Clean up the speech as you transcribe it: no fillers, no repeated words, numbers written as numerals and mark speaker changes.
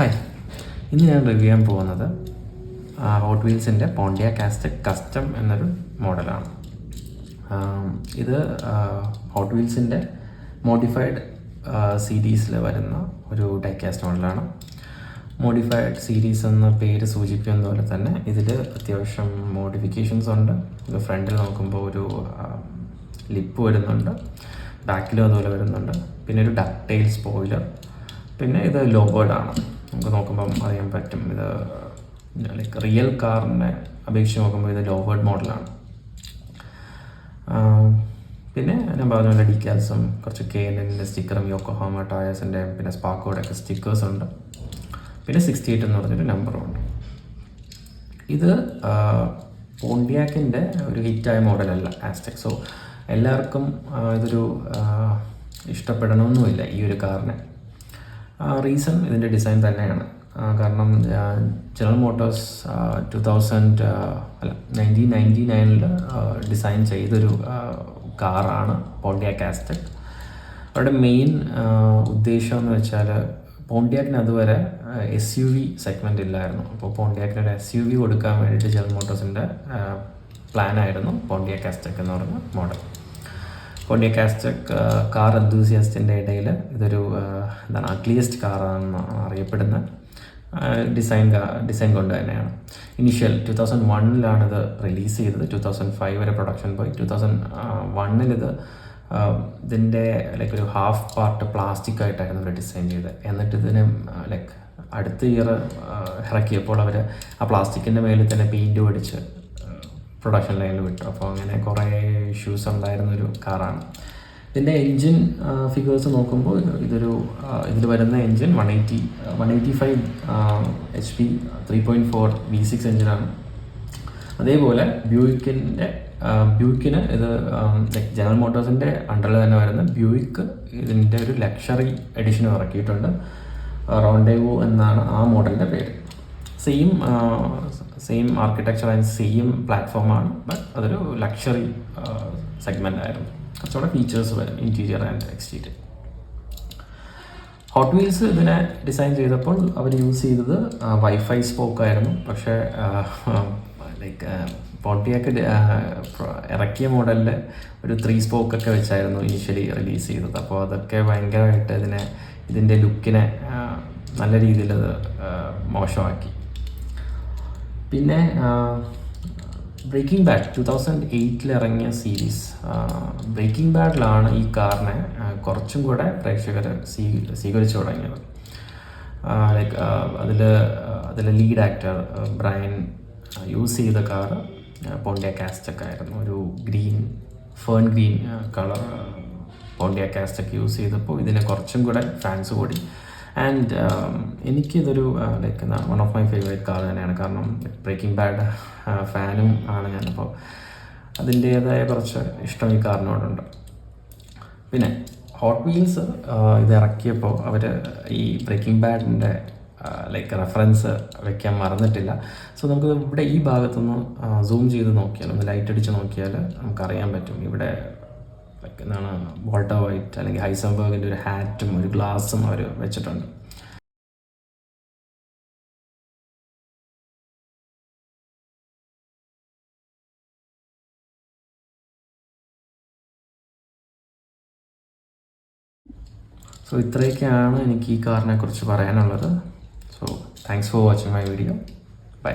Speaker 1: Hi, ഇന്ന് ഞാൻ review ചെയ്യാൻ പോകുന്നത് ഹോട്ട് വീൽസിൻ്റെ പോണ്ടിയാക് ആസ്ടെക് കസ്റ്റം എന്നൊരു മോഡലാണ്. ഇത് ഹോട്ട് വീൽസിൻ്റെ മോഡിഫൈഡ് സീരീസിൽ വരുന്ന ഒരു ഡൈകാസ്റ്റ് മോഡലാണ്. മോഡിഫൈഡ് സീരീസ് എന്ന പേര് സൂചിപ്പിക്കുന്ന പോലെ തന്നെ ഇതിൽ അത്യാവശ്യം മോഡിഫിക്കേഷൻസ് ഉണ്ട്. ഇത് ഫ്രണ്ടിൽ നോക്കുമ്പോൾ ഒരു ലിപ്പ് വരുന്നുണ്ട്, ബാക്കിലും അതുപോലെ വരുന്നുണ്ട്. പിന്നെ ഒരു ഡക്ടൈൽ സ്പോയിലർ, പിന്നെ ഇത് ലോവേർഡാണ്. നമുക്ക് നോക്കുമ്പം അറിയാൻ പറ്റും ഇത് ലൈക്ക് റിയൽ കാറിനെ അപേക്ഷിച്ച് നോക്കുമ്പോൾ ഇത് ലോവേർഡ് മോഡലാണ്. പിന്നെ ഞാൻ പറഞ്ഞ പോലെ ഡീക്കാൽസും കുറച്ച് KNNൻ്റെ സ്റ്റിക്കറും യോക്കോഹാമ ടയേഴ്സിൻ്റെ പിന്നെ സ്പാർക്കോയുടെ ഒക്കെ സ്റ്റിക്കേഴ്സ് ഉണ്ട്. പിന്നെ 68 എന്ന് പറഞ്ഞൊരു നമ്പറും ഉണ്ട്. ഇത് പോണ്ടിയാക്കിൻ്റെ ഒരു ഹിറ്റായ മോഡലല്ല ആസ്ടെക്. സോ എല്ലാവർക്കും ഇതൊരു ഇഷ്ടപ്പെടണമെന്നുമില്ല ഈ ഒരു കാറിനെ. റീസൺ ഇതിൻ്റെ ഡിസൈൻ തന്നെയാണ്. കാരണം ജനറൽ മോട്ടോഴ്സ് 1999 ഡിസൈൻ ചെയ്തൊരു കാറാണ് പോണ്ടിയാക് ആസ്ടെക്. അവരുടെ മെയിൻ ഉദ്ദേശം എന്ന് വെച്ചാൽ പോണ്ടിയാക്കിന് അതുവരെ SUV സെഗ്മെൻ്റ് ഇല്ലായിരുന്നു. അപ്പോൾ പോണ്ടിയാക്കിന് ഒരു SUV കൊടുക്കാൻ വേണ്ടിയിട്ട് ജനറൽ മോട്ടോഴ്സിൻ്റെ പ്ലാനായിരുന്നു പോണ്ടിയാക് ആസ്ടെക് എന്ന് പറയുന്ന മോഡൽ. പോണ്ടിയാക് ആസ്ടെക് കാർ എന്തൂസിയാസ്റ്റിൻ്റെ ഇടയിൽ ഇതൊരു അഗ്ലിയസ്റ്റ് കാറാണെന്ന് അറിയപ്പെടുന്ന ഡിസൈൻ കൊണ്ട് തന്നെയാണ്. ഇനിഷ്യൽ 2001 ഇത് റിലീസ് ചെയ്തത്. 2005 വരെ പ്രൊഡക്ഷൻ പോയി. 2001 ഇതിൻ്റെ ലൈക്ക് ഒരു ഹാഫ് പാർട്ട് പ്ലാസ്റ്റിക് ആയിട്ടായിരുന്നു അവർ ഡിസൈൻ ചെയ്തത്. എന്നിട്ട് ഇതിന് ലൈക്ക് അടുത്ത ഇയർ ഇറക്കിയപ്പോൾ അവർ ആ പ്ലാസ്റ്റിക്കിൻ്റെ മേലിൽ തന്നെ പെയിൻറ്റ് അടിച്ച് പ്രൊഡക്ഷൻ ലൈനിൽ വിട്ടു. അപ്പോൾ അങ്ങനെ കുറേ ഇഷ്യൂസ് ഉണ്ടായിരുന്നൊരു കാറാണ്. ഇതിൻ്റെ എൻജിൻ ഫിഗേഴ്സ് നോക്കുമ്പോൾ ഇതിൽ വരുന്ന എൻജിൻ 185 HP 3.4 V6 എൻജിനാണ്. അതേപോലെ ബ്യൂയിക്കിന് ഇത് ജനറൽ മോട്ടോഴ്സിൻ്റെ അണ്ടറിൽ തന്നെ വരുന്ന ബ്യൂയിക്ക് ഇതിൻ്റെ ഒരു ലക്ഷറി എഡിഷൻ ഇറക്കിയിട്ടുണ്ട്. റോണ്ടേവോ എന്നാണ് ആ മോഡലിൻ്റെ പേര്. സെയിം ആർക്കിടെക്ചർ ആൻഡ് സെയിം പ്ലാറ്റ്ഫോമാണ്, ബട്ട് അതൊരു ലക്ഷറി സെഗ്മെൻ്റ് ആയിരുന്നു. കുറച്ചുകൂടെ ഫീച്ചേഴ്സ് വരും interior and exterior. Hot wheels ഇതിനെ ഡിസൈൻ ചെയ്തപ്പോൾ അവർ യൂസ് ചെയ്തത് വൈഫൈ സ്പോക്കായിരുന്നു. പക്ഷേ ലൈക്ക് പോണ്ടിയാക്ക് ഇറക്കിയ മോഡലിൽ ഒരു 3 സ്പോക്കൊക്കെ വെച്ചായിരുന്നു ഇനിഷ്യലി റിലീസ് ചെയ്തത്. അപ്പോൾ അതൊക്കെ ഭയങ്കരമായിട്ട് ഇതിൻ്റെ ലുക്കിനെ നല്ല രീതിയിൽ മോശമാക്കി. പിന്നെ ബ്രേക്കിംഗ് ബാഡ് 2008 ഇറങ്ങിയ സീരീസ് ബ്രേക്കിംഗ് ബാഡിലാണ് ഈ കാറിനെ കുറച്ചും കൂടെ പ്രേക്ഷകർ സ്വീകരിച്ചു തുടങ്ങിയത്. ലൈക്ക് അതിൽ ലീഡ് ആക്ടർ ബ്രയൻ യൂസ് ചെയ്ത കാറ് പോണ്ടിയാക് ആസ്ടെക് ആയിരുന്നു. ഒരു fern green colour Pontiac Aztek use ചെയ്തപ്പോൾ ഇതിനെ കുറച്ചും കൂടെ ഫാൻസ് കൂടി. ആൻഡ് എനിക്കിതൊരു like one of my favourite car തന്നെയാണ്. കാരണം ബ്രേക്കിംഗ് ബാഡ് ഫാനും ആണ് ഞാൻ. അപ്പോൾ അതിൻ്റേതായ കുറച്ച് ഇഷ്ടം ഈ കാറിനോടുണ്ട്. പിന്നെ ഹോട്ട് വീൽസ് ഇത് ഇറക്കിയപ്പോൾ അവർ ഈ ബ്രേക്കിംഗ് ബാഡിൻ്റെ ലൈക്ക് റെഫറൻസ് വെക്കാൻ മറന്നിട്ടില്ല. സോ നമുക്ക് ഇവിടെ ഈ ഭാഗത്തുനിന്ന് സൂം ചെയ്ത് നോക്കിയാൽ, ഒന്ന് ലൈറ്റ് അടിച്ച് നോക്കിയാൽ നമുക്കറിയാൻ പറ്റും. ഇവിടെ ലൈക്ക് വോൾട്ടർ വൈറ്റ് അല്ലെങ്കിൽ ഹൈസൻബർഗിൻ്റെ ഒരു ഹാറ്റും ഒരു ഗ്ലാസും അവർ വെച്ചിട്ടുണ്ട്. സോ ഇത്രയൊക്കെയാണ് എനിക്ക് ഈ കാറിനെ കുറിച്ച് പറയാനുള്ളത്. So thanks for watching my video. By.